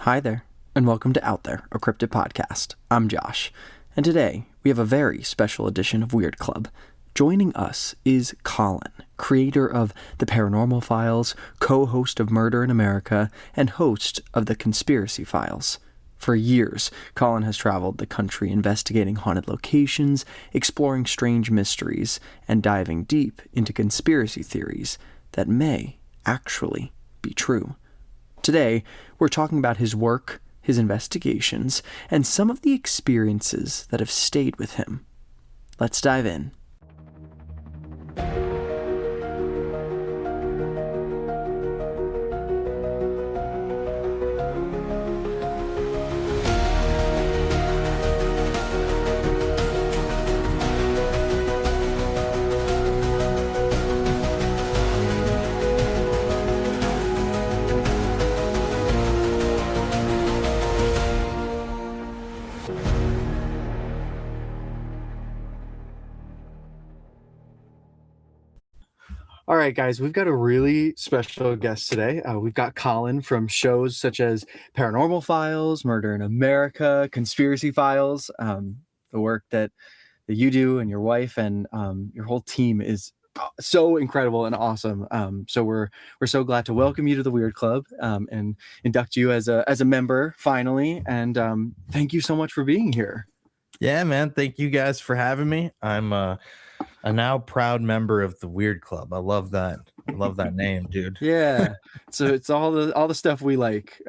Hi there, and welcome to Out There, a cryptid podcast. I'm Josh, and today we have a very special edition of Weird Club. Joining us is Colin, creator of the Paranormal Files, co-host of Murder in America, and host of the Conspiracy Files. For years, Colin has traveled the country investigating haunted locations, exploring strange mysteries, and diving deep into conspiracy theories that may actually be true. Today, we're talking about his work, his investigations, and some of the experiences that have stayed with him. Let's dive in. All right, guys, we've got a really special guest today. We've got Colin from shows such as Paranormal Files, Murder in America, Conspiracy Files. The work that you do and your wife and your whole team is so incredible and awesome. So we're so glad to welcome you to the Weird Club and induct you as a member finally. And thank you so much for being here. Yeah, man. Thank you guys for having me. I'm a now proud member of the Weird Club. I love that. I love that name, dude. Yeah. So it's all the stuff we like.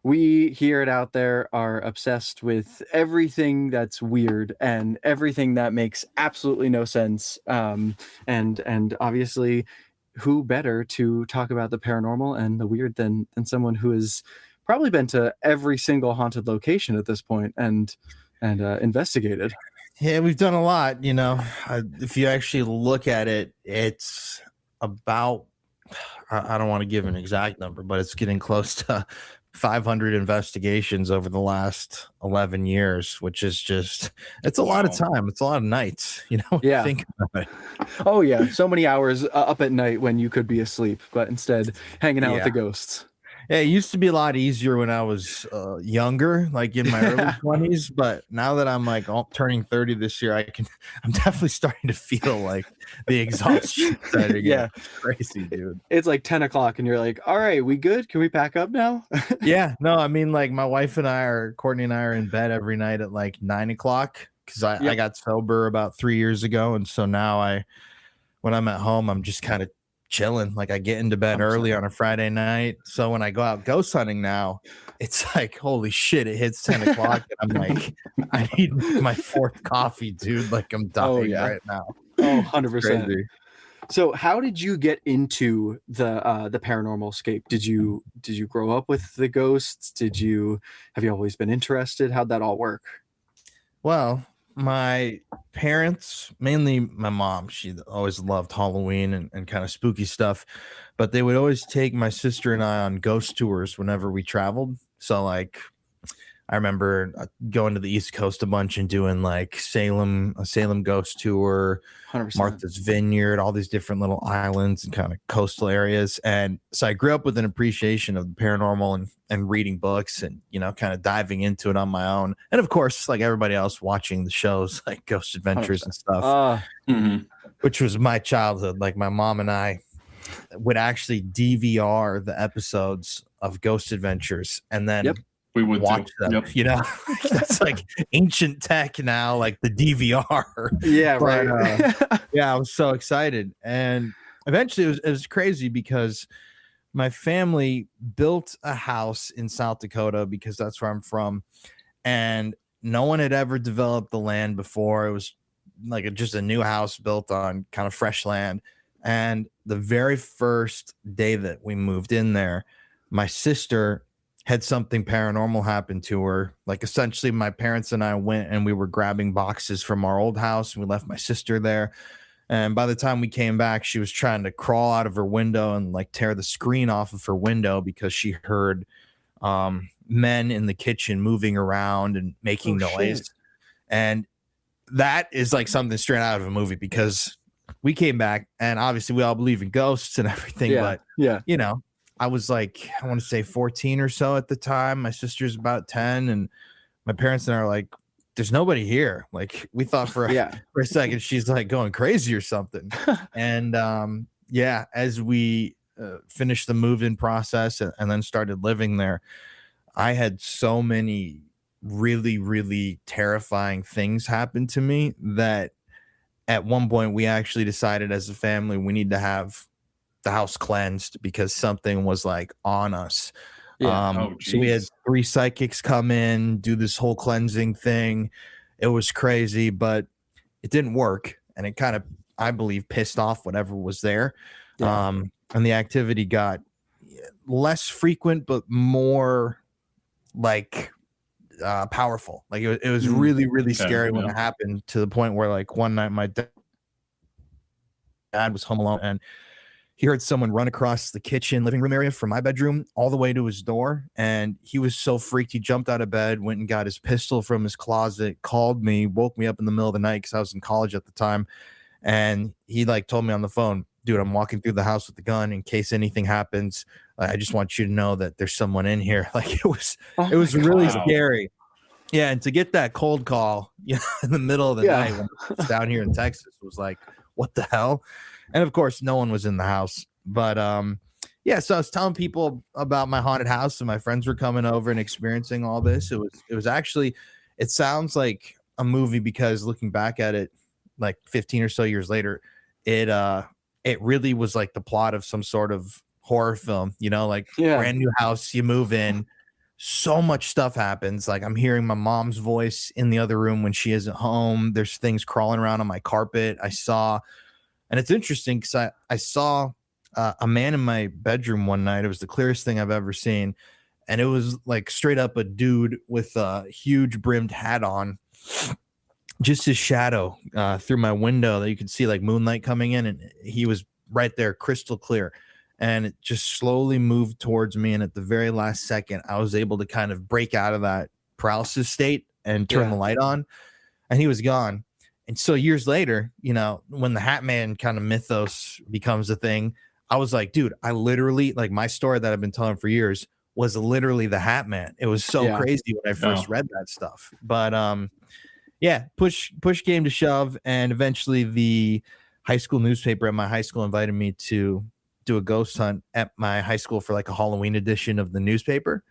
We here at Out There are obsessed with everything that's weird and everything that makes absolutely no sense. And obviously, who better to talk about the paranormal and the weird than someone who has probably been to every single haunted location at this point and investigated. Yeah, we've done a lot. If you actually look at it, it's about, I don't want to give an exact number, but it's getting close to 500 investigations over the last 11 years, which is just, it's a lot of time. It's a lot of nights, Yeah. Think about it. Oh yeah. So many hours up at night when you could be asleep, but instead hanging out with the ghosts. Yeah, it used to be a lot easier when I was younger, like in my early 20s. But now that I'm like turning 30 this year, I'm definitely starting to feel like the exhaustion setting. Yeah, it's crazy, dude. It's like 10 o'clock and you're like, all right, we good? Can we pack up now? Yeah, no, I mean, like my wife and Courtney and I are in bed every night at like 9 o'clock because I got sober about 3 years ago. And so now when I'm at home, I'm just kind of chilling. Like I get into bed 100%. Early on a Friday night. So when I go out ghost hunting now, it's like, holy shit, it hits 10 o'clock. And I'm like, I need my fourth coffee, dude. Like I'm dying right now. Oh, 100%. So how did you get into the paranormal scape? Did you grow up with the ghosts? Have you always been interested? How'd that all work? Well, my parents, mainly my mom, she always loved Halloween and kind of spooky stuff, but they would always take my sister and I on ghost tours whenever we traveled. So like I remember going to the East Coast a bunch and doing like a Salem ghost tour, 100%. Martha's Vineyard, all these different little islands and kind of coastal areas. And so I grew up with an appreciation of the paranormal and reading books and, kind of diving into it on my own. And of course, like everybody else, watching the shows like Ghost Adventures 100%. And stuff, which was my childhood. Like my mom and I would actually DVR the episodes of Ghost Adventures and then we would watch them. That's like ancient tech now, like the DVR. Yeah, right. Yeah, I was so excited, and eventually it was crazy because my family built a house in South Dakota because that's where I'm from, and no one had ever developed the land before. It was like just a new house built on kind of fresh land, and the very first day that we moved in there, my sister had something paranormal happen to her. Like essentially my parents and I went and we were grabbing boxes from our old house and we left my sister there. And by the time we came back, she was trying to crawl out of her window and like tear the screen off of her window because she heard men in the kitchen moving around and making noise. Shit. And that is like something straight out of a movie because we came back and obviously we all believe in ghosts and everything, but you know, I was like, I want to say 14 or so at the time. My sister's about 10, and my parents and I are like, there's nobody here. Like, we thought for Yeah. for a second she's like going crazy or something. And yeah, as we finished the move-in process and then started living there, I had so many really, really terrifying things happen to me that at one point we actually decided as a family we need to have the house cleansed because something was like on us. Yeah. Oh, So we had geez. 3 psychics come in, do this whole cleansing thing. It was crazy, but it didn't work, and it kind of, I believe, pissed off whatever was there. Yeah. And the activity got less frequent, but more like powerful. Like it was really, really Okay, scary when yeah. it happened, to the point where like one night my dad was home alone, and he heard someone run across the kitchen living room area from my bedroom all the way to his door. And he was so freaked. He jumped out of bed, went and got his pistol from his closet, called me, woke me up in the middle of the night because I was in college at the time. And he like told me on the phone, dude, I'm walking through the house with the gun in case anything happens. I just want you to know that there's someone in here. Like it was really Wow. scary. Yeah. And to get that cold call, you know, in the middle of the night when it's down here in Texas was like, what the hell? And of course, no one was in the house. But yeah, so I was telling people about my haunted house, and my friends were coming over and experiencing all this. It was actually, it sounds like a movie because looking back at it, like 15 or so years later, it really was like the plot of some sort of horror film. You know, like brand new house, you move in, so much stuff happens. Like I'm hearing my mom's voice in the other room when she isn't home. There's things crawling around on my carpet. And it's interesting because I saw a man in my bedroom one night. It was the clearest thing I've ever seen. And it was like straight up a dude with a huge brimmed hat on, just his shadow through my window that you could see like moonlight coming in. And he was right there, crystal clear. And it just slowly moved towards me. And at the very last second, I was able to kind of break out of that paralysis state and turn the light on. And he was gone. And so years later, you know, when the Hat Man kind of mythos becomes a thing, I was like, dude, I literally, like, my story that I've been telling for years was literally the Hat Man. It was so crazy when I first read that stuff. But yeah, push came to shove, and eventually the high school newspaper at my high school invited me to do a ghost hunt at my high school for like a Halloween edition of the newspaper.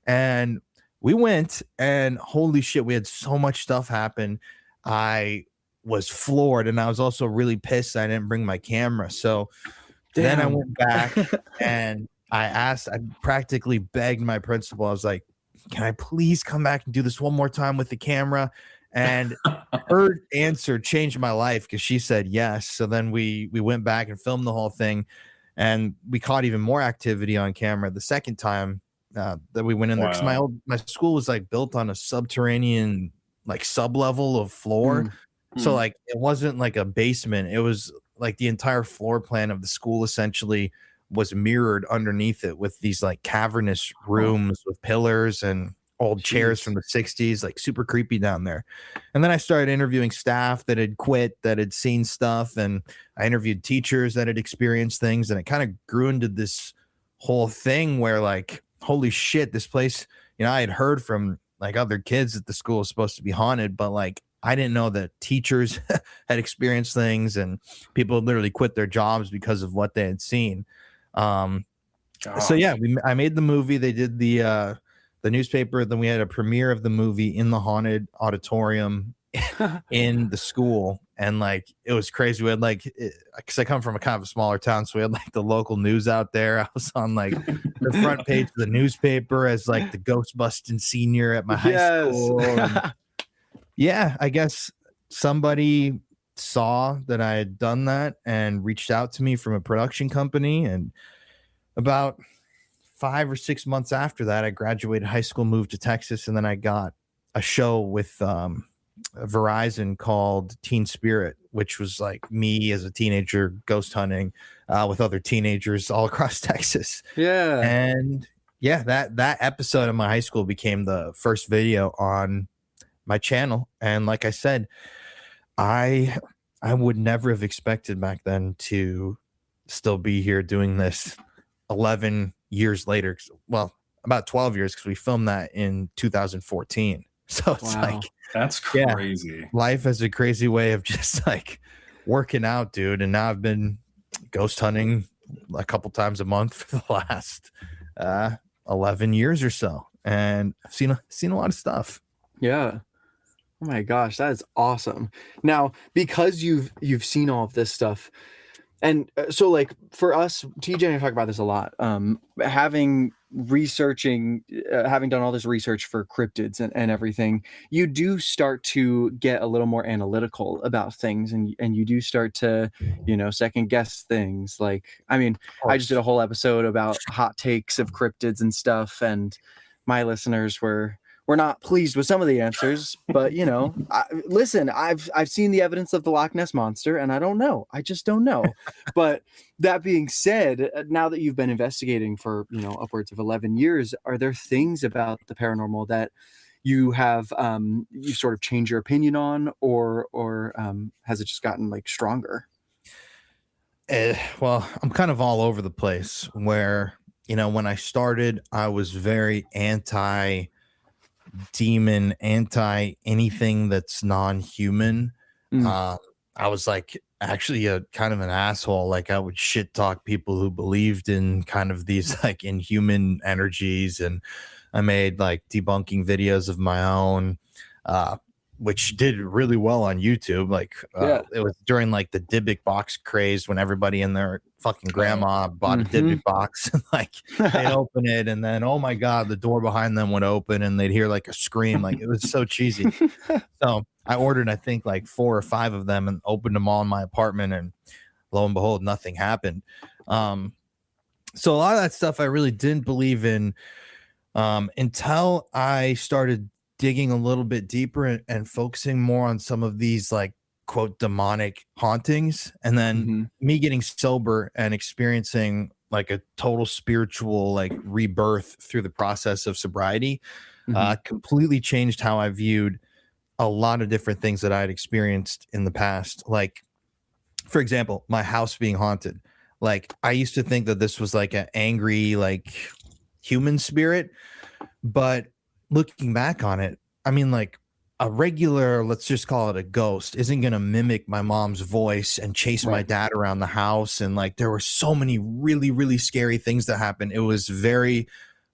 And we went, and holy shit, we had so much stuff happen. I was floored, and I was also really pissed I didn't bring my camera. So then I went back and I practically begged my principal. I was like, can I please come back and do this one more time with the camera? And her answer changed my life because she said yes. So then we went back and filmed the whole thing, and we caught even more activity on camera the second time that we went in there. Because my school was like built on a subterranean like sub level of floor. So like it wasn't like a basement. It was like the entire floor plan of the school essentially was mirrored underneath it with these like cavernous rooms with pillars and old chairs from the 60s, like super creepy down there. And then I started interviewing staff that had quit, that had seen stuff, and I interviewed teachers that had experienced things, and it kind of grew into this whole thing where like, holy shit, this place, you know, I had heard from like other kids that the school is supposed to be haunted, but like I didn't know that teachers had experienced things, and people had literally quit their jobs because of what they had seen. So yeah, I made the movie. They did the newspaper. Then we had a premiere of the movie in the haunted auditorium in the school, and like it was crazy. We had like, because I come from a kind of a smaller town, so we had like the local news out there. I was on like the front page of the newspaper as like the ghost busting senior at my high school. And yeah, I guess somebody saw that I had done that and reached out to me from a production company. And about 5 or 6 months after that, I graduated high school, moved to Texas, and then I got a show with Verizon called Teen Spirit, which was like me as a teenager ghost hunting with other teenagers all across Texas. Yeah. And yeah, that episode of my high school became the first video on my channel. And like I said, I would never have expected back then to still be here doing this 11 years later. Well, about 12 years, because we filmed that in 2014. So it's Wow. like, That's crazy. life has a crazy way of just like working out, dude. And now I've been ghost hunting a couple times a month for the last 11 years or so, and I've seen a lot of stuff. Yeah. Oh my gosh, that is awesome. Now, because you've seen all of this stuff, and so like for us, TJ and I talk about this a lot. Having done all this research for cryptids and everything, you do start to get a little more analytical about things, and you do start to, second guess things. Like, I mean, I just did a whole episode about hot takes of cryptids and stuff, and my listeners were not pleased with some of the answers, but listen, I've seen the evidence of the Loch Ness monster, and I just don't know. But that being said, now that you've been investigating for upwards of 11 years, are there things about the paranormal that you have you sort of changed your opinion on, or has it just gotten like stronger? Well, I'm kind of all over the place. Where when I started, I was very anti demon, anti anything that's non-human. I was like actually a kind of an asshole. Like, I would shit talk people who believed in kind of these like inhuman energies, and I made like debunking videos of my own, which did really well on YouTube. Like, it was during like the Dybbuk box craze, when everybody and their fucking grandma bought a Dybbuk box, and like they'd open it, and then, oh my God, the door behind them would open, and they'd hear like a scream. Like, it was so cheesy. So I ordered, I think, like 4 or 5 of them, and opened them all in my apartment, and lo and behold, nothing happened. So a lot of that stuff I really didn't believe in, until I started digging a little bit deeper and focusing more on some of these like quote demonic hauntings, and then me getting sober and experiencing like a total spiritual like rebirth through the process of sobriety, completely changed how I viewed a lot of different things that I had experienced in the past. Like, for example, my house being haunted. Like, I used to think that this was like an angry like human spirit, but looking back on it, I mean, like, a regular, let's just call it a ghost, isn't going to mimic my mom's voice and chase my dad around the house. And like, there were so many really, really scary things that happened. It was very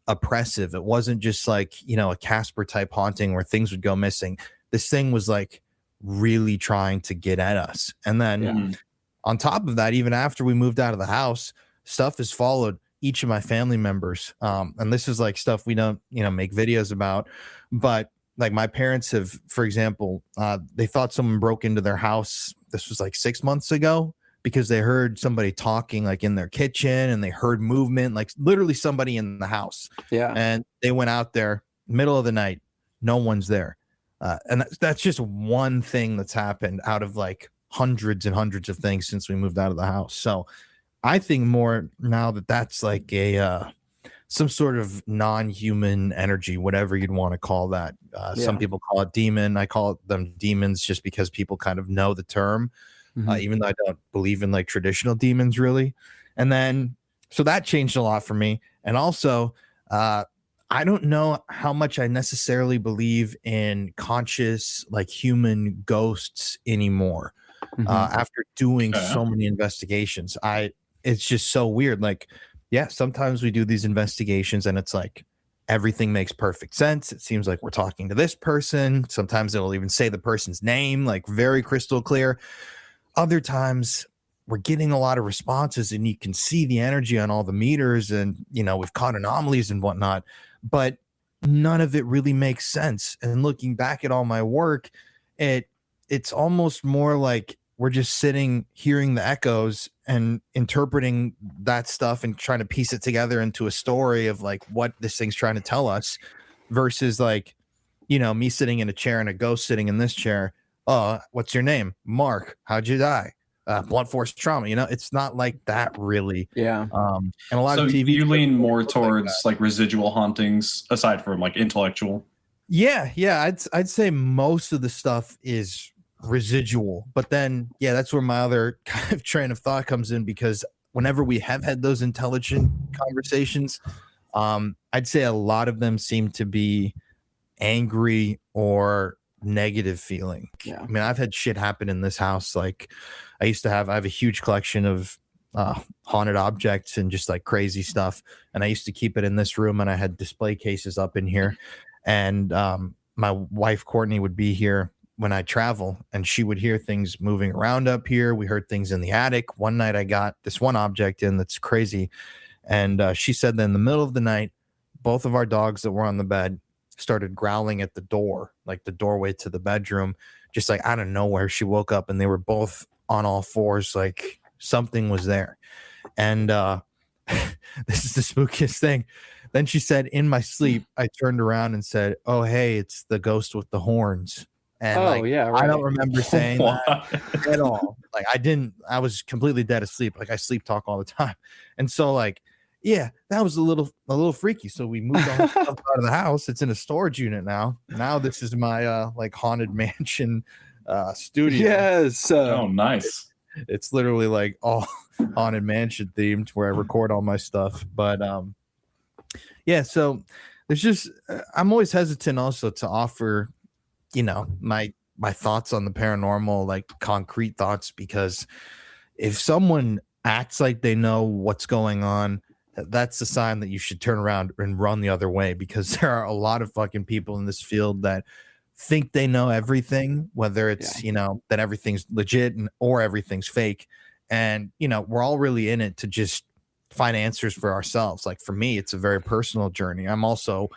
oppressive. It wasn't just like, a Casper type haunting where things would go missing. This thing was like really trying to get at us. And then on top of that, even after we moved out of the house, stuff has followed each of my family members. And this is like stuff we don't, make videos about, but like my parents have, for example, they thought someone broke into their house. This was like 6 months ago, because they heard somebody talking like in their kitchen, and they heard movement, like literally somebody in the house. Yeah. And they went out there middle of the night. No one's there. And that's just one thing that's happened out of like hundreds and hundreds of things since we moved out of the house. So I think more now that that's like a some sort of non-human energy, whatever you'd want to call that. Some people call it demon. I call them demons just because people kind of know the term, even though I don't believe in like traditional demons really. And then, so that changed a lot for me. And also, I don't know how much I necessarily believe in conscious, like human ghosts anymore. After doing so many investigations, it's just so weird. Like, sometimes we do these investigations and it's like everything makes perfect sense. It seems like we're talking to this person. Sometimes it'll even say the person's name, like very crystal clear. Other times we're getting a lot of responses, and you can see the energy on all the meters, and we've caught anomalies and whatnot, but none of it really makes sense. And looking back at all my work, it's almost more like we're just sitting, hearing the echoes and interpreting that stuff and trying to piece it together into a story of like what this thing's trying to tell us, versus like, me sitting in a chair and a ghost sitting in this chair. What's your name? Mark. How'd you die? Blunt force trauma. It's not like that really. Yeah. And a lot of TV. You lean more towards like residual hauntings aside from like intellectual. Yeah. I'd say most of the stuff is residual, but then that's where my other kind of train of thought comes in, because whenever we have had those intelligent conversations, I'd say a lot of them seem to be angry or negative feeling. Yeah. I mean, I've had shit happen in this house. Like I have a huge collection of haunted objects and just like crazy stuff. And I used to keep it in this room, and I had display cases up in here. And my wife, Courtney, would be here when I travel, and she would hear things moving around up here. We heard things in the attic. One night I got this one object in that's crazy. And she said that in the middle of the night, both of our dogs that were on the bed started growling at the door, like the doorway to the bedroom, just like out of nowhere. She woke up and they were both on all fours, like something was there. And this is the spookiest thing. Then she said, in my sleep, I turned around and said, "Oh, hey, it's the ghost with the horns." And yeah, right. I don't remember saying that at all. Like I was completely dead asleep. Like I sleep talk all the time. And so like, yeah, that was a little freaky. So we moved all the stuff out of the house. It's in a storage unit now. Now this is my like haunted mansion studio. Yes. Oh, nice. It's literally like all haunted mansion themed where I record all my stuff. But yeah, so there's just I'm always hesitant also to offer, my thoughts on the paranormal, like concrete thoughts, because if someone acts like they know what's going on, that's a sign that you should turn around and run the other way, because there are a lot of fucking people in this field that think they know everything, whether it's that everything's legit or everything's fake. And we're all really in it to just find answers for ourselves. Like for me, it's a very personal journey. I'm also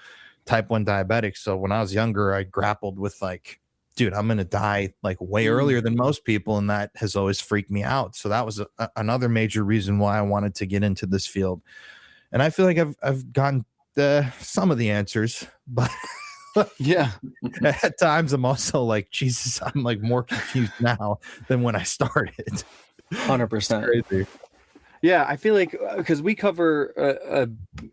type 1 diabetic, so when I was younger, I grappled with like, dude, I'm gonna die like way earlier than most people, and that has always freaked me out. So that was another major reason why I wanted to get into this field. And I feel like I've gotten some of the answers, but Yeah. at times I'm also like, Jesus, I'm like more confused now than when I started. 100%. Crazy. Yeah, I feel like because we cover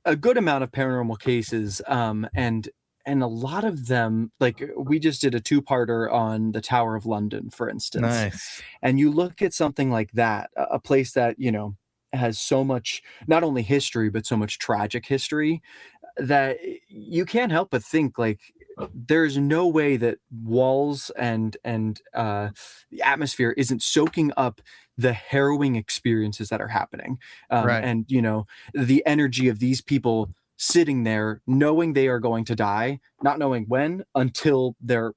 a good amount of paranormal cases, and a lot of them, like we just did a 2-parter on the Tower of London, for instance. Nice. And you look at something like that, a place that has so much not only history but so much tragic history, that you can't help but think like there's no way that walls and the atmosphere isn't soaking up the harrowing experiences that are happening, Right. and the energy of these people sitting there knowing they are going to die, not knowing when, until they're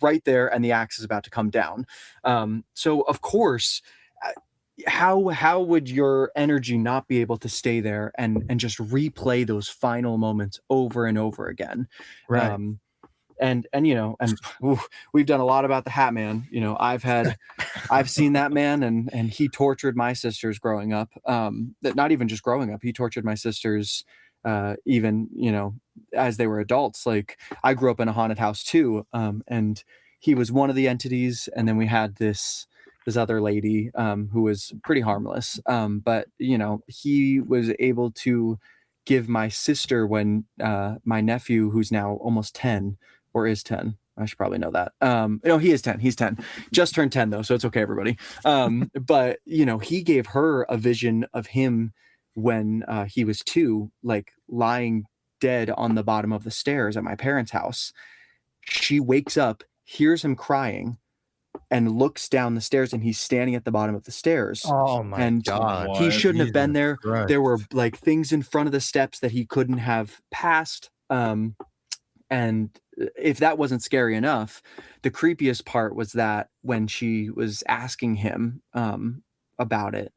right there and the axe is about to come down. So of course, how would your energy not be able to stay there and just replay those final moments over and over again? Right. And we've done a lot about the Hat Man. I've seen that man, and he tortured my sisters growing up. That not even just growing up, he tortured my sisters even as they were adults. Like I grew up in a haunted house too, and he was one of the entities, and then we had this other lady who was pretty harmless, but he was able to give my sister, when my nephew, who's now almost 10 or is 10, I should probably know that. No, he is 10. He's 10. Just turned 10 though, so it's okay, everybody. But he gave her a vision of him when he was 2, like lying dead on the bottom of the stairs at my parents' house. She wakes up, hears him crying, and looks down the stairs, and he's standing at the bottom of the stairs. Oh my God. He shouldn't have been there. Christ. There were like things in front of the steps that he couldn't have passed. And if that wasn't scary enough, the creepiest part was that when she was asking him about it,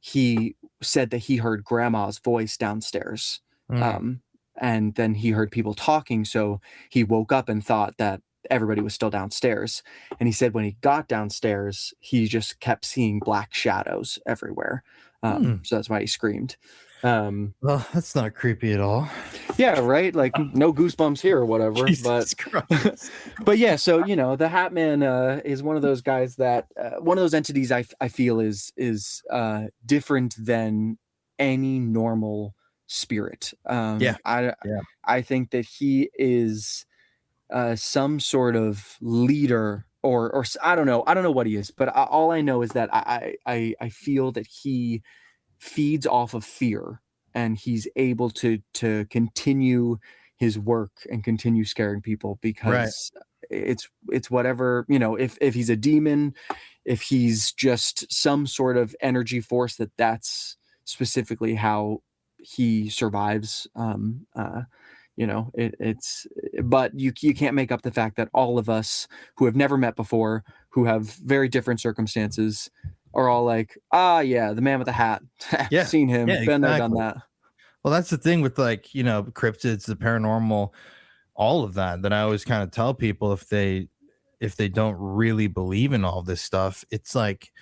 he said that he heard grandma's voice downstairs. And then he heard people talking, so he woke up and thought that everybody was still downstairs. And he said when he got downstairs, he just kept seeing black shadows everywhere. So that's why he screamed. Well, that's not creepy at all. Yeah, right? Like no goosebumps here or whatever. Jesus Christ. But yeah, so the Hat Man is one of those guys that one of those entities I feel is different than any normal spirit. I think that he is some sort of leader, or I don't know what he is, but all I know is that I feel that he feeds off of fear, and he's able to continue his work and continue scaring people because it's whatever, you know, if he's a demon, if he's just some sort of energy force, that's specifically how he survives. You know, it's, but you can't make up the fact that all of us who have never met before, who have very different circumstances, are all like, ah, yeah, the man with the hat. Yeah. Seen him, Yeah, been there, done exactly. that. Well, that's the thing with, like, you know, cryptids, the paranormal, all of that I always kind of tell people, if they don't really believe in all this stuff, it's like,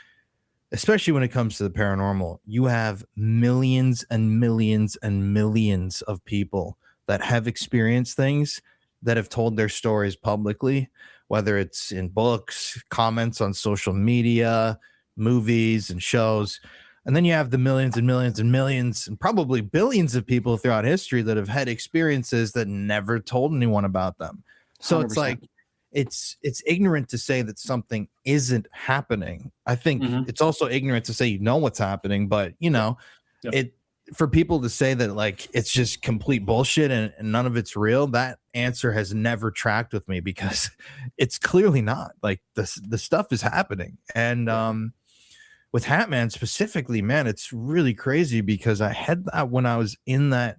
especially when it comes to the paranormal, you have millions and millions and millions of people that have experienced things, that have told their stories publicly, whether it's in books, comments on social media, movies and shows. And then you have the millions and millions and millions and probably billions of people throughout history that have had experiences that never told anyone about them. So it's 100%. like, it's ignorant to say that something isn't happening. I think it's also ignorant to say you know what's happening, but you know, it, for people to say that like it's just complete bullshit and none of it's real, that answer has never tracked with me, because it's clearly not. Like the stuff is happening. And with Hatman specifically, man, it's really crazy, because I had that when I was in that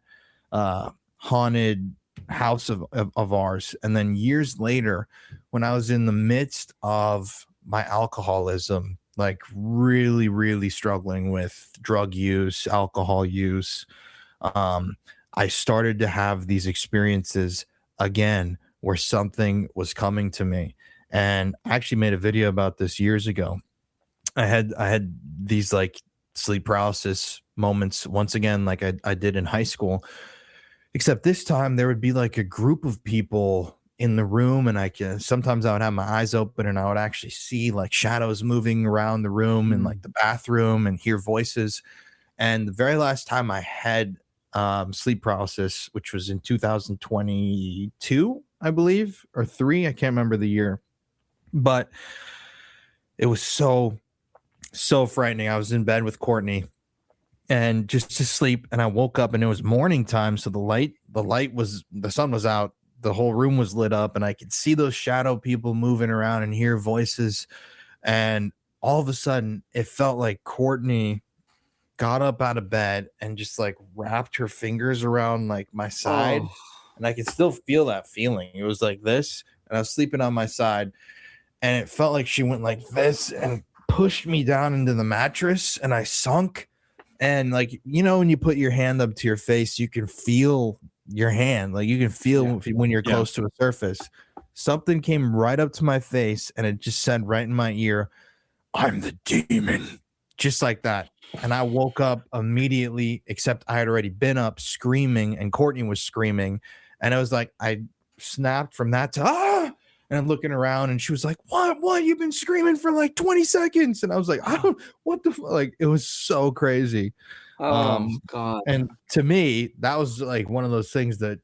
haunted house of ours, and then years later when I was in the midst of my alcoholism, like really struggling with drug use, alcohol use, I started to have these experiences again where something was coming to me. And I actually made a video about this years ago. I had these like sleep paralysis moments once again, like I did in high school, except this time there would be like a group of people in the room, and sometimes I would have my eyes open and I would actually see like shadows moving around the room and like the bathroom, and hear voices. And the very last time I had sleep paralysis, which was in 2022, I believe, or 3, I can't remember the year, but it was so frightening. I was in bed with Courtney and just to sleep, and I woke up and it was morning time, so the sun was out, the whole room was lit up, and I could see those shadow people moving around and hear voices. And all of a sudden it felt like Courtney got up out of bed and just like wrapped her fingers around like my side. And I could still feel that feeling. It was like this, and I was sleeping on my side, and it felt like she went like this and pushed me down into the mattress, and I sunk. And like, you know, when you put your hand up to your face, you can feel your hand, like you can feel when you're close to a surface. Something came right up to my face, and it just said right in my ear, "I'm the demon," just like that. And I woke up immediately, except I had already been up screaming, and Courtney was screaming. And I was like, I snapped from that to and I'm looking around, and she was like, what? You've been screaming for like 20 seconds. And I was like, I don't, what the, like, it was so crazy. God. And to me, that was like one of those things that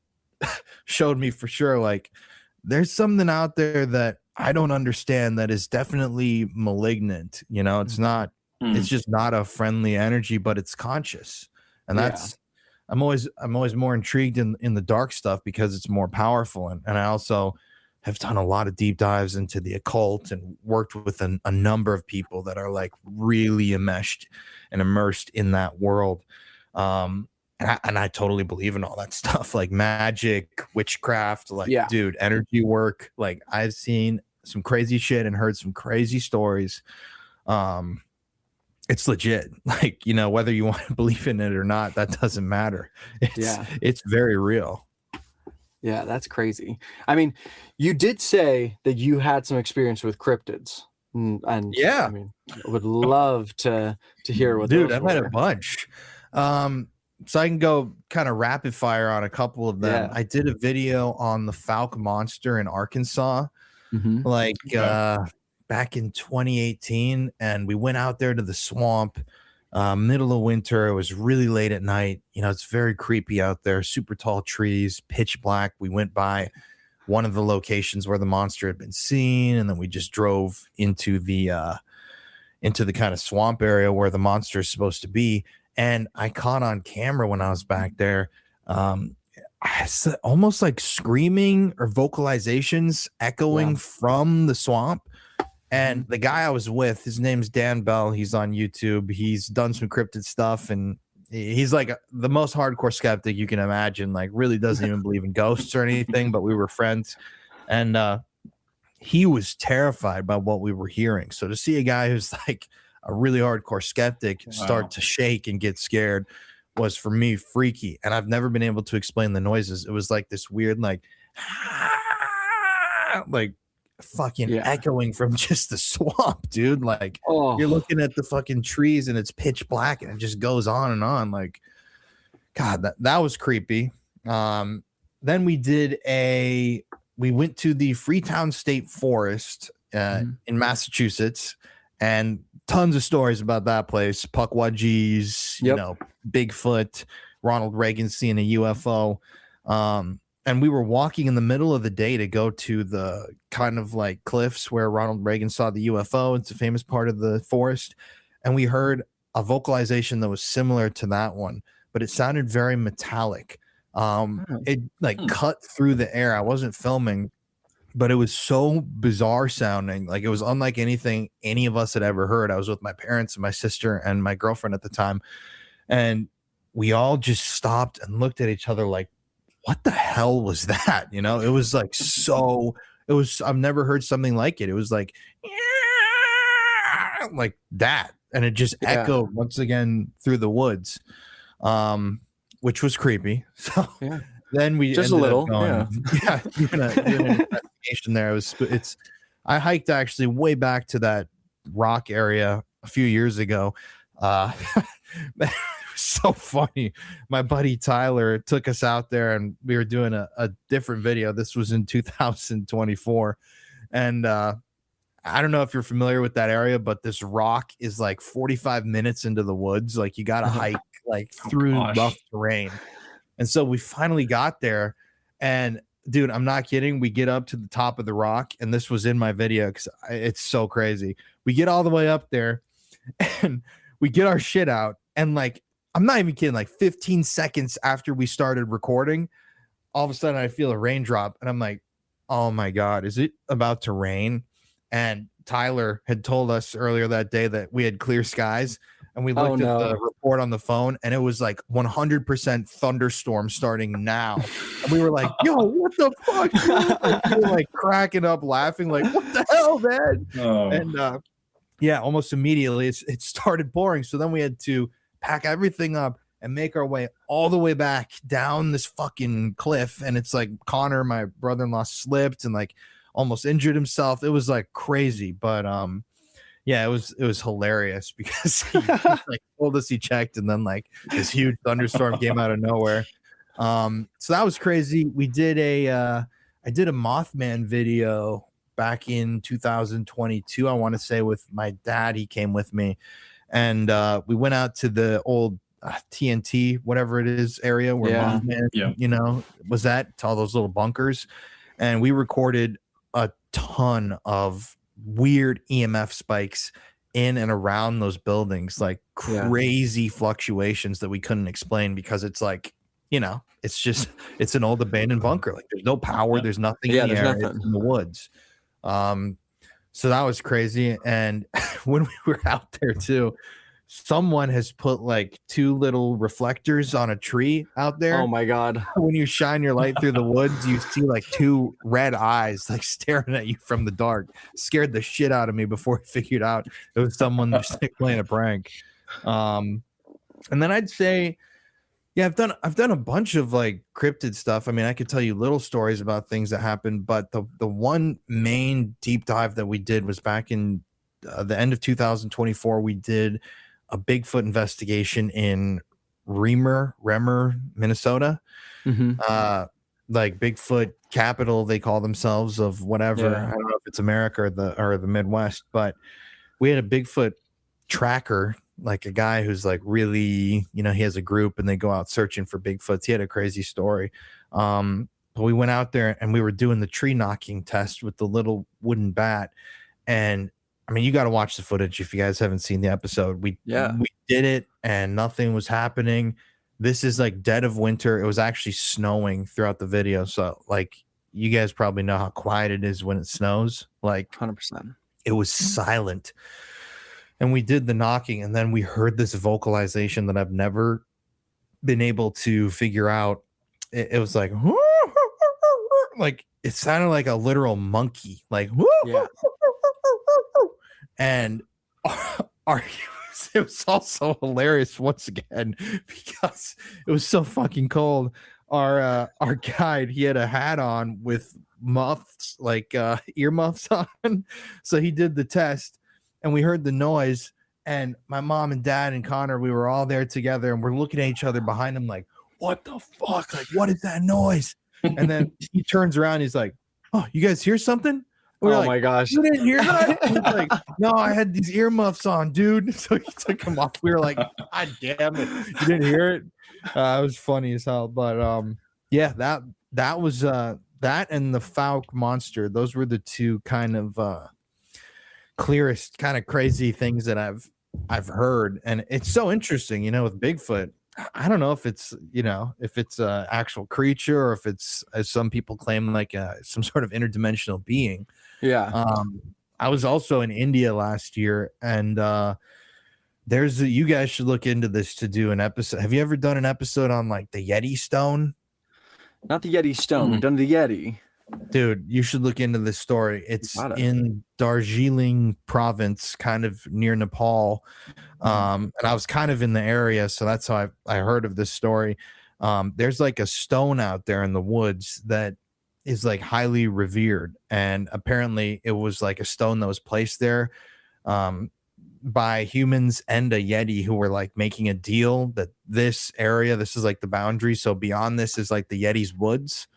showed me for sure, like, there's something out there that I don't understand that is definitely malignant. You know, it's not, it's just not a friendly energy, but it's conscious. And that's, I'm always more intrigued in the dark stuff because it's more powerful. And I also have done a lot of deep dives into the occult and worked with a number of people that are like really enmeshed and immersed in that world. And I totally believe in all that stuff, like magic, witchcraft, like, dude, energy work. Like, I've seen some crazy shit and heard some crazy stories. It's legit. Like, you know, whether you want to believe in it or not, that doesn't matter. It's very real. Yeah, that's crazy. I mean, you did say that you had some experience with cryptids, and I mean, I would love to hear what. Dude, those I've were. had a bunch. So I can go kind of rapid fire on a couple of them. I did a video on the Falk monster in Arkansas, like back in 2018, and we went out there to the swamp. Middle of winter, it was really late at night. You know, it's very creepy out there, super tall trees, pitch black. We went by one of the locations where the monster had been seen, and then we just drove into the kind of swamp area where the monster is supposed to be. And I caught on camera when I was back there, almost like screaming or vocalizations echoing from the swamp. And the guy I was with, his name's Dan Bell. He's on YouTube. He's done some cryptid stuff, and he's like the most hardcore skeptic you can imagine. Like, really doesn't even believe in ghosts or anything. But we were friends, and he was terrified by what we were hearing. So to see a guy who's like a really hardcore skeptic start to shake and get scared was, for me, freaky. And I've never been able to explain the noises. It was like this weird, like fucking echoing from just the swamp, dude. Like, you're looking at the fucking trees and it's pitch black and it just goes on and on. Like, God, that was creepy. Then we went to the Freetown State Forest in Massachusetts, and tons of stories about that place. Pukwudgies, you know, Bigfoot, Ronald Reagan seeing a UFO. And we were walking in the middle of the day to go to the kind of like cliffs where Ronald Reagan saw the UFO. It's a famous part of the forest. And we heard a vocalization that was similar to that one, but it sounded very metallic. It like cut through the air. I wasn't filming, but it was so bizarre sounding. Like, it was unlike anything any of us had ever heard. I was with my parents and my sister and my girlfriend at the time. And we all just stopped and looked at each other like, what the hell was that? You know, it was like, I've never heard something like it. It was like that. And it just echoed once again through the woods, which was creepy. So then we just a little, doing an investigation there. I hiked actually way back to that rock area a few years ago. So funny. My buddy Tyler took us out there and we were doing a different video. This was in 2024. And I don't know if you're familiar with that area, but this rock is like 45 minutes into the woods. Like, you got to hike like through rough terrain. And so we finally got there, and dude, I'm not kidding. We get up to the top of the rock, and this was in my video because it's so crazy. We get all the way up there and we get our shit out, and like, I'm not even kidding, like 15 seconds after we started recording, all of a sudden I feel a raindrop, and I'm like, oh my God, is it about to rain? And Tyler had told us earlier that day that we had clear skies, and we looked at the report on the phone, and it was like 100% thunderstorm starting now. And we were like, yo, what the fuck? We were like cracking up laughing, like, what the hell, man? And almost immediately it started pouring. So then we had to pack everything up and make our way all the way back down this fucking cliff. And it's like Connor, my brother-in-law, slipped and like almost injured himself. It was like crazy, but it was hilarious because he like told us he checked, and then like this huge thunderstorm came out of nowhere. So that was crazy. I did a Mothman video back in 2022, I want to say, with my dad. He came with me, and we went out to the old TNT, whatever it is, area where Mothman, was at, to all those little bunkers. And we recorded a ton of weird EMF spikes in and around those buildings, like crazy fluctuations that we couldn't explain, because it's like, it's an old abandoned bunker. Like, there's no power, there's nothing in the air, it's in the woods. So that was crazy. And when we were out there too, someone has put like 2 little reflectors on a tree out there. Oh my God. When you shine your light through the woods, you see like 2 red eyes like staring at you from the dark. Scared the shit out of me before I figured out it was someone just like playing a prank. And then I'd say, I've done a bunch of like cryptid stuff. I mean, I could tell you little stories about things that happened, but the one main deep dive that we did was back in the end of 2024. We did a Bigfoot investigation in Bremer, Minnesota. Like Bigfoot capital, they call themselves, of whatever. I don't know if it's America or the Midwest, but we had a Bigfoot tracker, like a guy who's like really, he has a group and they go out searching for Bigfoots. He had a crazy story. But we went out there and we were doing the tree knocking test with the little wooden bat, and I mean, you got to watch the footage if you guys haven't seen the episode. We did it and nothing was happening. This is like dead of winter. It was actually snowing throughout the video. So like you guys probably know how quiet it is when it snows. Like 100%. It was silent. And we did the knocking, and then we heard this vocalization that I've never been able to figure out. It was like it sounded like a literal monkey, like Yeah. and it was also hilarious once again because it was so fucking cold. Our guide, he had a hat on with muffs, like earmuffs on, so he did the test, and we heard the noise. And my mom and dad and Connor, we were all there together, and we're looking at each other behind him, like, "What the fuck? Like, what is that noise?" And then he turns around, he's like, "Oh, you guys hear something?" Oh my gosh. You didn't hear that? He's like, "No, I had these earmuffs on, dude." So he took them off. We were like, "God damn it. You didn't hear it?" It was funny as hell. But yeah, that was that and the Falk monster. Those were the two kind of clearest kind of crazy things that I've heard. And it's so interesting, with Bigfoot. I don't know if it's a actual creature or if it's, as some people claim, like some sort of interdimensional being. Yeah. I was also in India last year, and you guys should look into this to do an episode. Have you ever done an episode on like the Yeti stone? Not the Yeti stone. We've done the Yeti. Dude, you should look into this story. It's in Darjeeling province, kind of near Nepal. And I was kind of in the area, so that's how I heard of this story. There's like a stone out there in the woods that is like highly revered, and apparently it was like a stone that was placed there by humans and a Yeti who were like making a deal that this is like the boundary, so beyond this is like the Yeti's woods.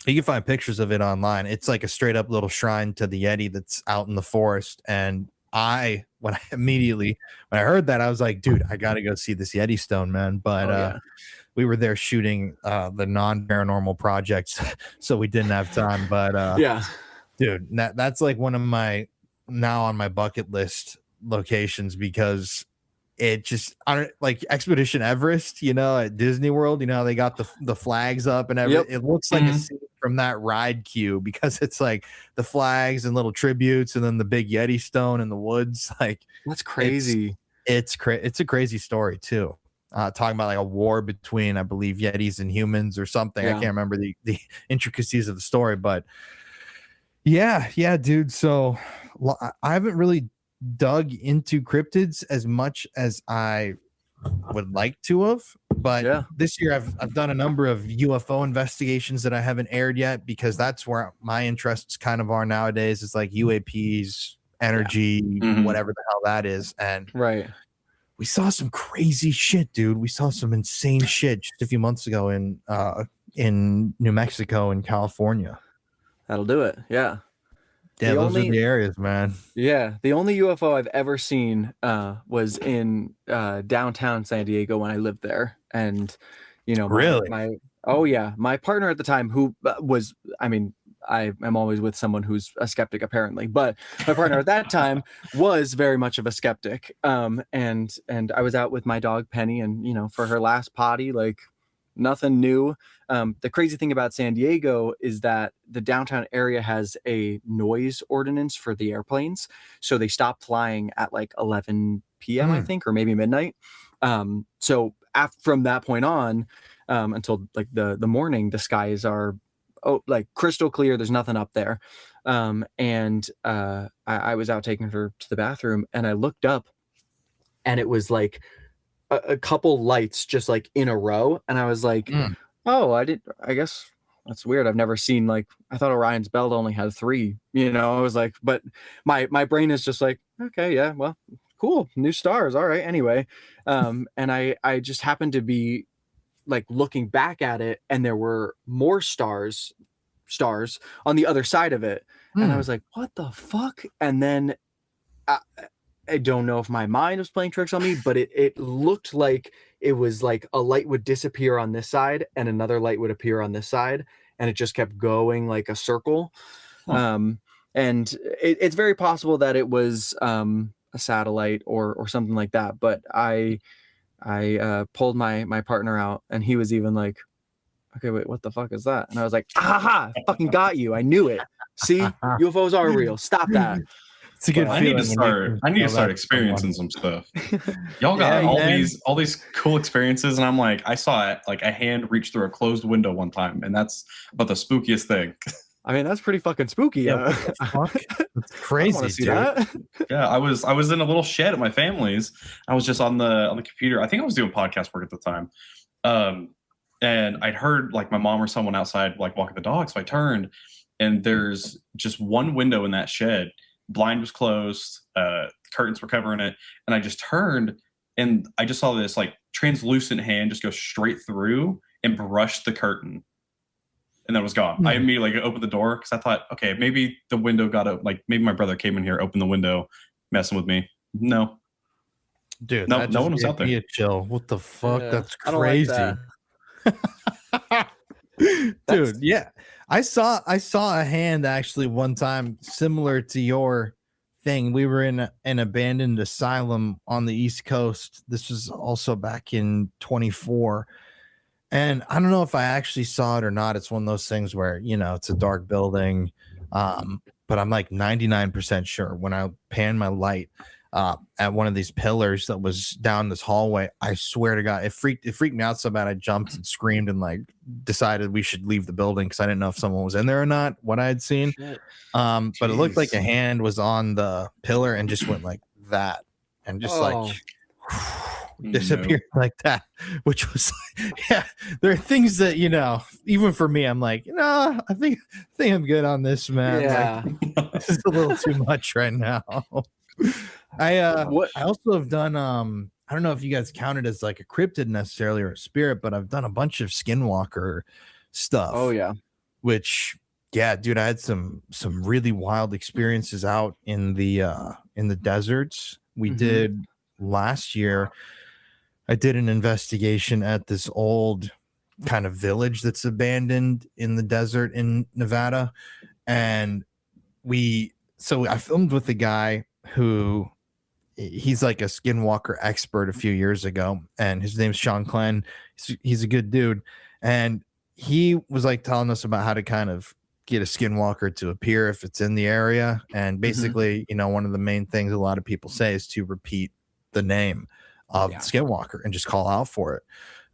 You can find pictures of it online. It's like a straight up little shrine to the Yeti that's out in the forest. And when I heard that, I was like, dude, I got to go see this Yeti stone, man. But we were there shooting the non-paranormal projects, so we didn't have time. But yeah, dude, that's like one of my now on my bucket list locations, because it just, like Expedition Everest, at Disney World, they got the flags up and everything. It looks like a scene from that ride queue, because it's like the flags and little tributes, and then the big Yeti stone in the woods. Like, that's crazy. It's a crazy story too. Talking about like a war between, I believe, Yetis and humans or something. I can't remember the intricacies of the story, but yeah, dude. So I haven't really dug into cryptids as much as I would like to have, but this year I've done a number of UFO investigations that I haven't aired yet, because that's where my interests kind of are nowadays. It's like UAPs, energy, whatever the hell that is. And we saw some crazy shit, dude. We saw some insane shit just a few months ago in New Mexico and California. That'll do it. Yeah. Yeah, those are the areas, man. Yeah, the only UFO I've ever seen was in downtown San Diego when I lived there, and really, my partner at the time, who was, I mean, I am always with someone who's a skeptic apparently, but my partner at that time was very much of a skeptic. And I was out with my dog Penny, and for her last potty, like, nothing new. The crazy thing about San Diego is that the downtown area has a noise ordinance for the airplanes. So they stopped flying at like 11 p.m., I think, or maybe midnight. So from that point on, until like the morning, the skies are like crystal clear. There's nothing up there. And I was out taking her to the bathroom, and I looked up, and it was like a couple lights just like in a row, and I was like, oh, I guess that's weird. I've never seen, like, I thought Orion's belt only had 3, I was like, but my brain is just like, okay, yeah, well, cool, new stars, all right, anyway. And I just happened to be like looking back at it, and there were more stars on the other side of it, and I was like, what the fuck? And then I don't know if my mind was playing tricks on me, but it looked like it was like a light would disappear on this side and another light would appear on this side, and it just kept going like a circle. And and it's very possible that it was a satellite or something like that. But I pulled my partner out, and he was even like, okay, wait, what the fuck is that? And I was like, aha, I fucking got you. I knew it. See, UFOs are real. Stop that. It's a good I feeling. need to start experiencing some stuff. Y'all got all these cool experiences, and I'm like, I saw it, like a hand reach through a closed window one time, and that's about the spookiest thing. I mean, that's pretty fucking spooky. Yeah, what the fuck? That's crazy. I see that. Yeah, I was in a little shed at my family's. I was just on the computer. I think I was doing podcast work at the time. And I'd heard like my mom or someone outside like walking the dog. So I turned, and there's just one window in that shed. Blind was closed, curtains were covering it, and I just turned, and I just saw this like translucent hand just go straight through and brush the curtain, and then it was gone. I immediately like, opened the door because I thought, okay, maybe the window got up, like maybe my brother came in here, opened the window, messing with me. No, dude, no one was out there. A chill. What the fuck? Yeah, that's I don't like crazy. that. Dude, yeah. I saw a hand actually one time similar to your thing. We were in an abandoned asylum on the East Coast. This was also back in 24. And I don't know if I actually saw it or not. It's one of those things where, you know, it's a dark building. But I'm like 99% sure when I pan my light at one of these pillars that was down this hallway, I swear to God, it freaked me out so bad I jumped and screamed and like decided we should leave the building because I didn't know if someone was in there or not, what I had seen. But it looked like a hand was on the pillar and just went like that and just like disappeared like that, which was like, yeah, there are things that, you know, even for me, I'm like, no, I think I'm good on this, man. Yeah. Like, this is a little too much right now. I also have done I don't know if you guys count it as like a cryptid necessarily or a spirit, but I've done a bunch of skinwalker stuff. Oh yeah. Which, yeah, dude, I had some really wild experiences out in the deserts. We did last year. I did an investigation at this old kind of village that's abandoned in the desert in Nevada, and I filmed with a guy who he's like a skinwalker expert a few years ago, and his name's Sean Clenn. He's a good dude, and he was like telling us about how to kind of get a skinwalker to appear if it's in the area. And basically, you know, one of the main things a lot of people say is to repeat the name of the skinwalker and just call out for it.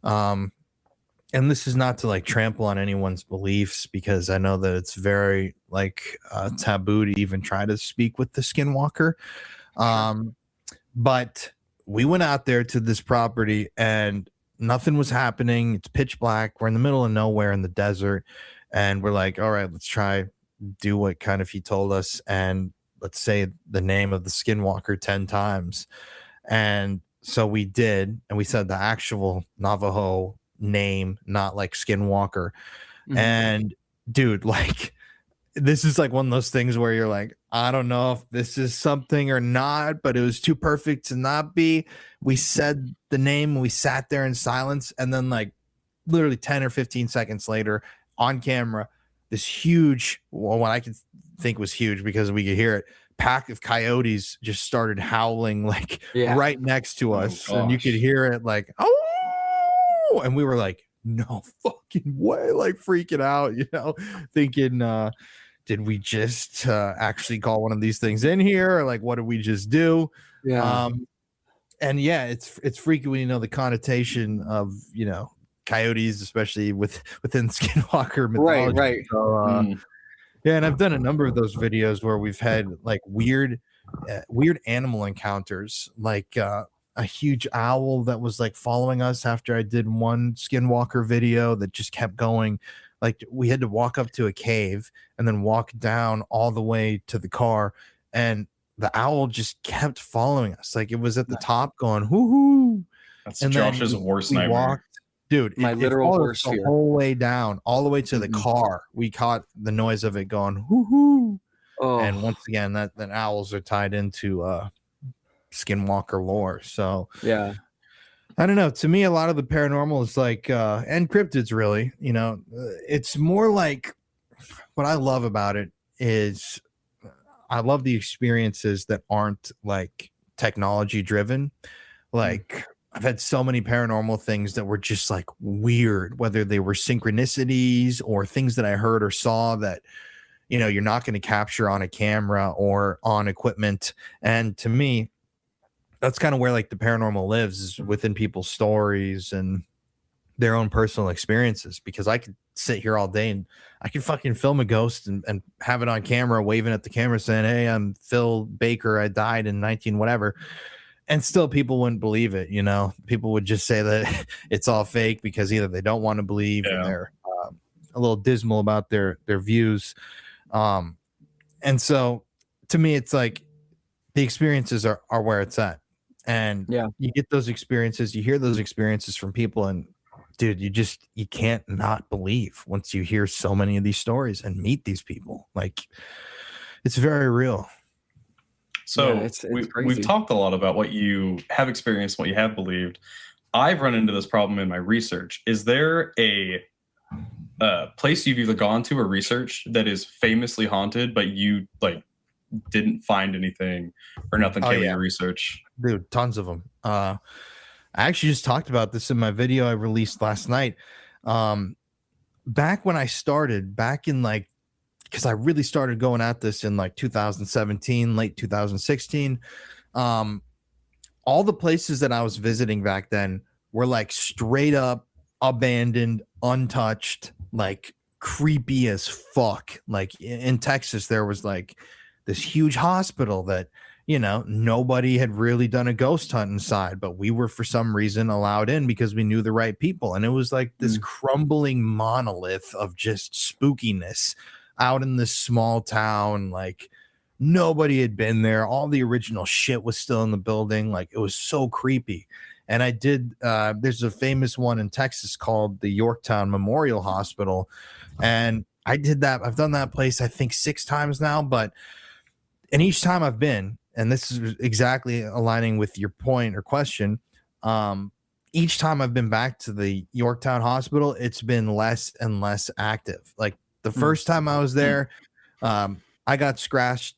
And this is not to like trample on anyone's beliefs, because I know that it's very like taboo to even try to speak with the skinwalker. But we went out there to this property and nothing was happening. It's pitch black. We're in the middle of nowhere in the desert. And we're like, all right, let's try do what kind of he told us. And let's say the name of the skinwalker 10 times. And so we did. And we said the actual Navajo name, not like skinwalker. And dude, like, this is like one of those things where you're like, I don't know if this is something or not, but it was too perfect to not be. We said the name, we sat there in silence, and then like literally 10 or 15 seconds later on camera, this huge, well, what I could think was huge because we could hear it, pack of coyotes just started howling like right next to us. And you could hear it like, oh, and we were like, no fucking way, like freaking out, you know, thinking, did we just actually call one of these things in here, or like what did we just do? And yeah, it's freaky when you know the connotation of, you know, coyotes, especially within skinwalker mythology. Right. So, yeah, and I've done a number of those videos where we've had like weird animal encounters, like a huge owl that was like following us after I did one skinwalker video that just kept going. Like we had to walk up to a cave and then walk down all the way to the car, and the owl just kept following us. Like it was at the top going, hoo-hoo. That's Josh's worst nightmare. Dude, my literal worst fear. The whole way down, all the way to the car. We caught the noise of it going, hoo-hoo. And once again, that owls are tied into skinwalker lore. So yeah. I don't know. To me, a lot of the paranormal is like, and cryptids really, you know, it's more like what I love about it is I love the experiences that aren't like technology driven. Like I've had so many paranormal things that were just like weird, whether they were synchronicities or things that I heard or saw that, you know, you're not going to capture on a camera or on equipment. And to me, that's kind of where like the paranormal lives, is within people's stories and their own personal experiences. Because I could sit here all day and I could fucking film a ghost and have it on camera, waving at the camera saying, "Hey, I'm Phil Baker. I died in 19 whatever." And still people wouldn't believe it. You know, people would just say that it's all fake because either they don't want to believe and they're a little dismal about their views. And so to me, it's like the experiences are where it's at. And you get those experiences, you hear those experiences from people, and dude, you can't not believe once you hear so many of these stories and meet these people. Like, it's very real. So we've talked a lot about what you have experienced, what you have believed. I've run into this problem in my research. Is there a place you've either gone to or researched that is famously haunted, but you like didn't find anything or nothing came in your research? Dude, tons of them. I actually just talked about this in my video I released last night. Back when I started, back in like, because I really started going at this in like 2017, late 2016. All the places that I was visiting back then were like straight up abandoned, untouched, like creepy as fuck. Like in Texas, there was like this huge hospital that, you know, nobody had really done a ghost hunt inside, but we were for some reason allowed in because we knew the right people. And it was like this crumbling monolith of just spookiness out in this small town. Like nobody had been there. All the original shit was still in the building. Like it was so creepy. And I did, there's a famous one in Texas called the Yorktown Memorial Hospital. And I did that. I've done that place, I think 6 times now, and each time I've been, and this is exactly aligning with your point or question, each time I've been back to the Yorktown Hospital, it's been less and less active. Like the first time I was there, I got scratched.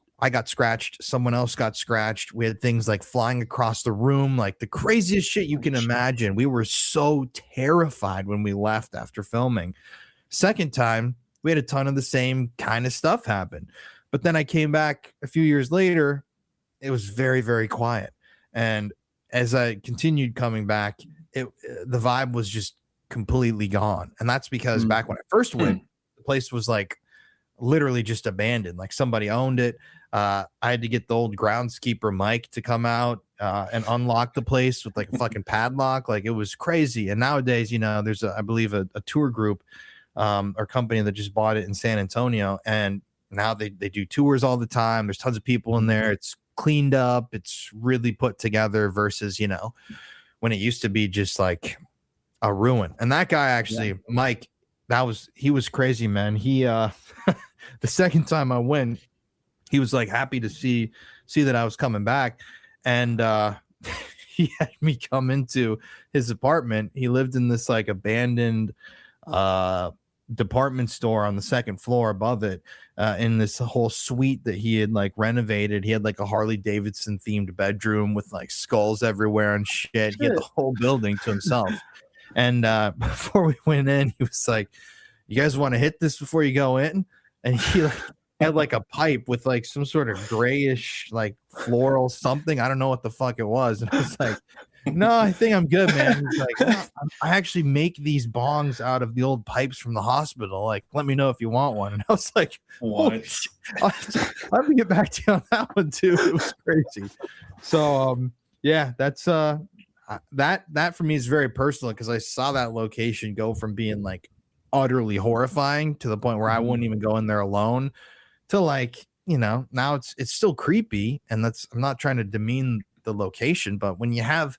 Someone else got scratched. We had things like flying across the room, like the craziest shit you can imagine. We were so terrified when we left after filming. Second time, we had a ton of the same kind of stuff happen. But then I came back a few years later, it was very, very quiet. And as I continued coming back, the vibe was just completely gone. And that's because back when I first went, the place was like literally just abandoned. Like somebody owned it. I had to get the old groundskeeper Mike to come out and unlock the place with like a fucking padlock. Like it was crazy. And nowadays, you know, there's I believe a tour group or company that just bought it in San Antonio, and now they do tours all the time. There's tons of people in there. It's cleaned up. It's really put together versus, you know, when it used to be just like a ruin. And that guy actually, Mike, he was crazy, man. He the second time I went, he was like happy to see that I was coming back. And he had me come into his apartment. He lived in this like abandoned department store on the second floor above it, in this whole suite that he had like renovated. He had like a Harley Davidson themed bedroom with like skulls everywhere and shit. He had the whole building to himself. And before we went in, he was like, "You guys want to hit this before you go in?" And he like had like a pipe with like some sort of grayish like floral something. I don't know what the fuck it was. And I was like, "No, I think I'm good, man." He's like, "No, I actually make these bongs out of the old pipes from the hospital. Like, let me know if you want one." And I was like, "What?" I'll have to get back to you on that one too. It was crazy. So, yeah, that's that for me is very personal because I saw that location go from being like utterly horrifying to the point where I wouldn't even go in there alone to like, you know, now it's still creepy. And I'm not trying to demean the location, but when you have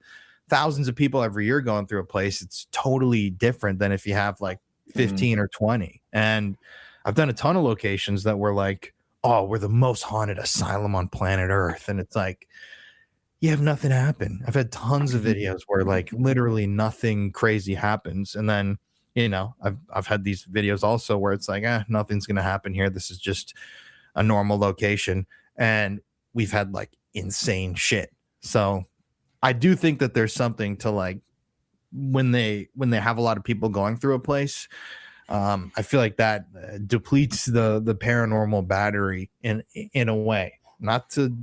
thousands of people every year going through a place, it's totally different than if you have like 15 or 20. And I've done a ton of locations that were like, "Oh, we're the most haunted asylum on planet Earth." And it's like, you have nothing happen. I've had tons of videos where like literally nothing crazy happens. And then, you know, I've had these videos also where it's like, nothing's going to happen here. This is just a normal location. and we've had like insane shit. So I do think that there's something to like when they have a lot of people going through a place. I feel like that depletes the paranormal battery in a way. Not to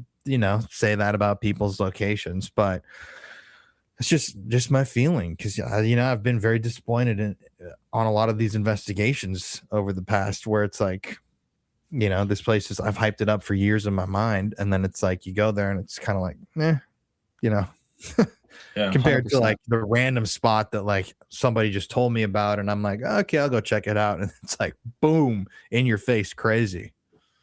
say that about people's locations, but it's just my feeling, because I've been very disappointed on a lot of these investigations over the past, where it's like, this place is, I've hyped it up for years in my mind, and then it's like you go there and it's kind of like, yeah, compared 100%. to like the random spot that like somebody just told me about, and I'm like, okay, I'll go check it out, and it's like boom, in your face, crazy.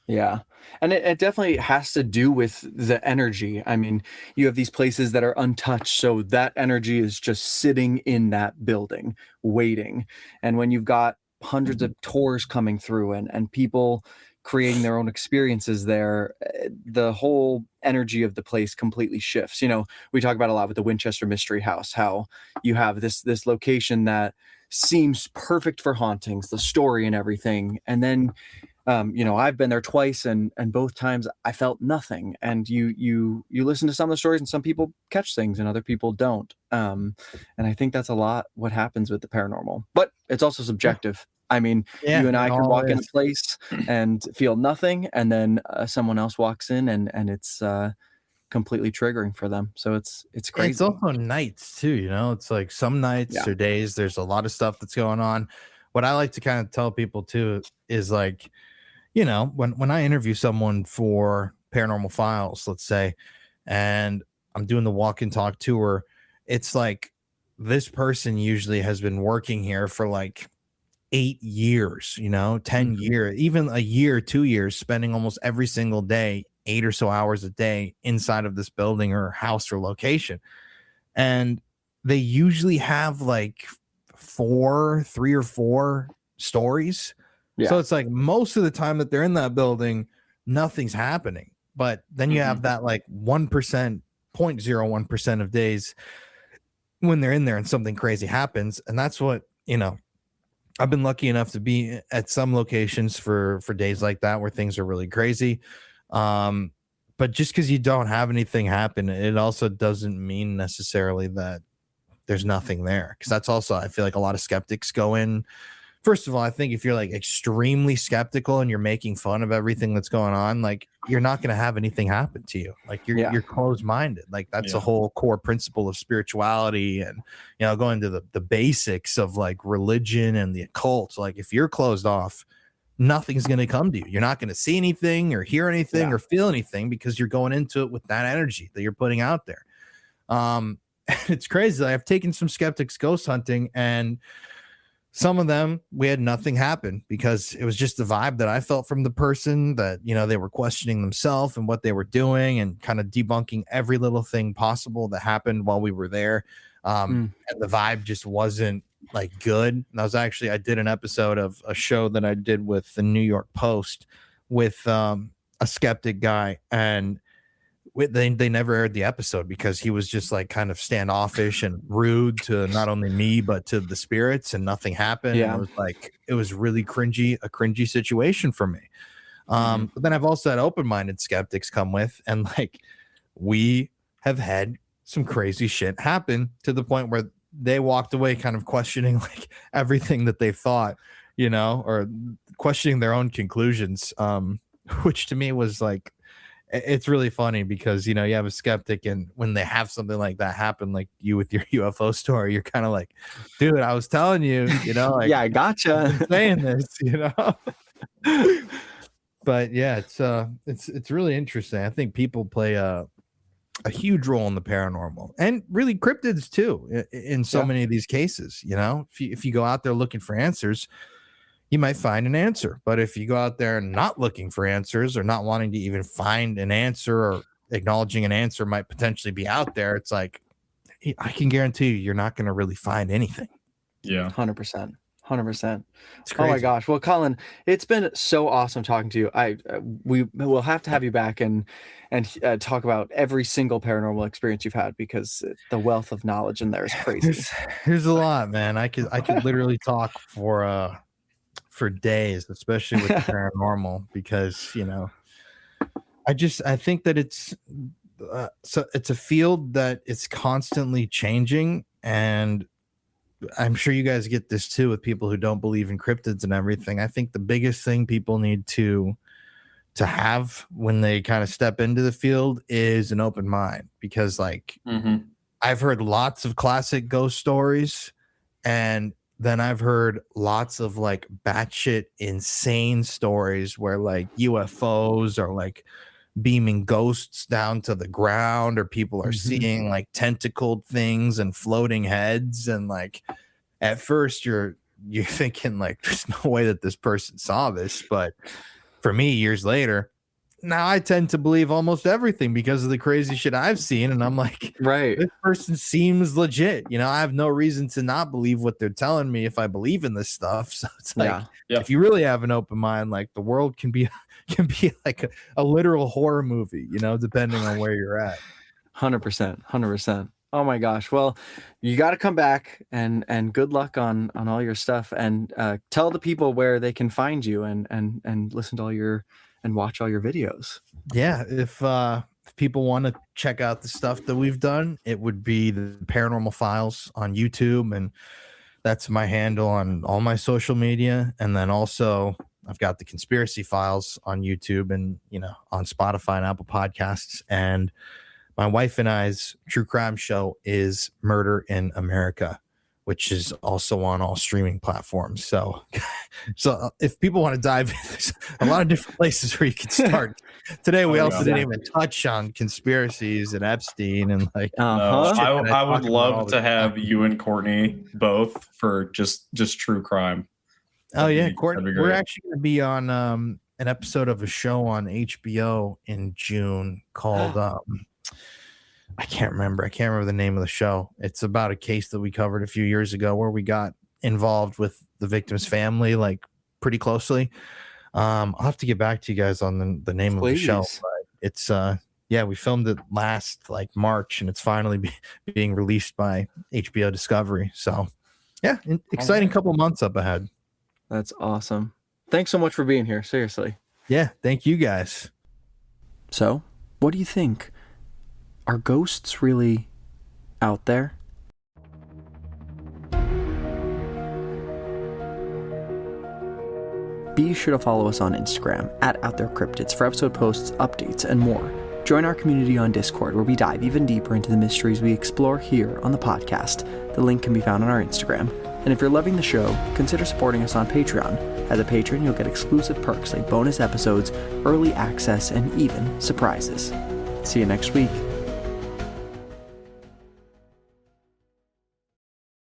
Yeah. And it definitely has to do with the energy. I mean, you have these places that are untouched, so that energy is just sitting in that building, waiting. And when you've got hundreds of tours coming through and people creating their own experiences there, the whole energy of the place completely shifts. We talk about a lot with the Winchester Mystery House, how you have this location that seems perfect for hauntings, the story and everything. And then I've been there twice, and both times I felt nothing. And you listen to some of the stories, and some people catch things and other people don't. And I think that's a lot what happens with the paranormal, but it's also subjective. I mean, you and I can walk in a place and feel nothing, and then someone else walks in and it's completely triggering for them. So it's crazy. It's also nights too, it's like some nights or days there's a lot of stuff that's going on. What I like to kind of tell people too is like, when I interview someone for Paranormal Files, let's say, and I'm doing the walk and talk tour, it's like this person usually has been working here for like 8 years, 10 years, even a year, 2 years, spending almost every single day, 8 or so hours a day inside of this building or house or location. And they usually have like 3 or 4 stories. So it's like most of the time that they're in that building, nothing's happening. But then you have that like 1%, 0.01% of days when they're in there and something crazy happens. And that's what, I've been lucky enough to be at some locations for days like that where things are really crazy. But just because you don't have anything happen, it also doesn't mean necessarily that there's nothing there. Because that's also, I feel like a lot of skeptics go in. First of all, I think if you're like extremely skeptical and you're making fun of everything that's going on, like you're not going to have anything happen to you. Like you're closed-minded. Like that's a whole core principle of spirituality, and going to the basics of like religion and the occult. Like if you're closed off, nothing's going to come to you. You're not going to see anything or hear anything or feel anything, because you're going into it with that energy that you're putting out there. It's crazy. I've taken some skeptics ghost hunting, and some of them, we had nothing happen because it was just the vibe that I felt from the person, that, they were questioning themselves and what they were doing and kind of debunking every little thing possible that happened while we were there. And the vibe just wasn't like good. And I did an episode of a show that I did with the New York Post with a skeptic guy, and they never aired the episode because he was just like kind of standoffish and rude to not only me but to the spirits, and nothing happened. It was really a cringy situation for me. But then I've also had open-minded skeptics come with, and like we have had some crazy shit happen to the point where they walked away kind of questioning like everything that they thought, or questioning their own conclusions, which to me was like, it's really funny because, you have a skeptic, and when they have something like that happen, like you with your UFO story, you're kind of like, dude, I was telling you, like, yeah, I gotcha. saying this, But yeah, it's really interesting. I think people play a huge role in the paranormal, and really cryptids too, in so many of these cases. If you go out there looking for answers, you might find an answer. But if you go out there not looking for answers, or not wanting to even find an answer, or acknowledging an answer might potentially be out there, it's like, I can guarantee you're not going to really find anything. Yeah. 100%. 100%. Oh my gosh. Well, Colin, it's been so awesome talking to you. We will have to have you back and talk about every single paranormal experience you've had, because the wealth of knowledge in there is crazy. There's a lot, man. I could literally talk for days, especially with the paranormal, because I think that it's so it's a field that it's constantly changing, and I'm sure you guys get this too with people who don't believe in cryptids and everything. I think the biggest thing people need to have when they kind of step into the field is an open mind, because like I've heard lots of classic ghost stories, and then I've heard lots of like batshit insane stories where like UFOs are like beaming ghosts down to the ground, or people are seeing like tentacled things and floating heads, and like at first you're thinking like there's no way that this person saw this, but for me years later now I tend to believe almost everything because of the crazy shit I've seen, and I'm like, Right. this person seems legit. You know, I have no reason to not believe what they're telling me if I believe in this stuff. So it's like, if you really have an open mind, like the world can be like a literal horror movie, you know, depending on where you're at. 100%. Oh my gosh. Well, you got to come back, and good luck on all your stuff, and tell the people where they can find you and listen to all your and watch all your videos. Yeah, if people want to check out the stuff that we've done, it would be the Paranormal Files on YouTube, and that's my handle on all my social media. And then also I've got the Conspiracy Files on YouTube, and you know, on Spotify and Apple Podcasts. And my wife and I's true crime show is Murder in America, which is also on all streaming platforms. So if people want to dive in, there's a lot of different places where you can start. Today we also didn't even touch on conspiracies and Epstein and like. I would love to have you and Courtney both for just true crime. Courtney, we're actually going to be on an episode of a show on HBO in June called I can't remember the name of the show. It's about a case that we covered a few years ago where we got involved with the victim's family like pretty closely. I'll have to get back to you guys on the name of the show. But it's we filmed it last like March, and it's finally being released by HBO Discovery. So exciting couple months up ahead. That's awesome. Thanks so much for being here. Seriously. Yeah, thank you guys. So, what do you think? Are ghosts really out there? Be sure to follow us on Instagram @OutThereCryptids for episode posts, updates, and more. Join our community on Discord, where we dive even deeper into the mysteries we explore here on the podcast. The link can be found on our Instagram. And if you're loving the show, consider supporting us on Patreon. As a patron, you'll get exclusive perks like bonus episodes, early access, and even surprises. See you next week.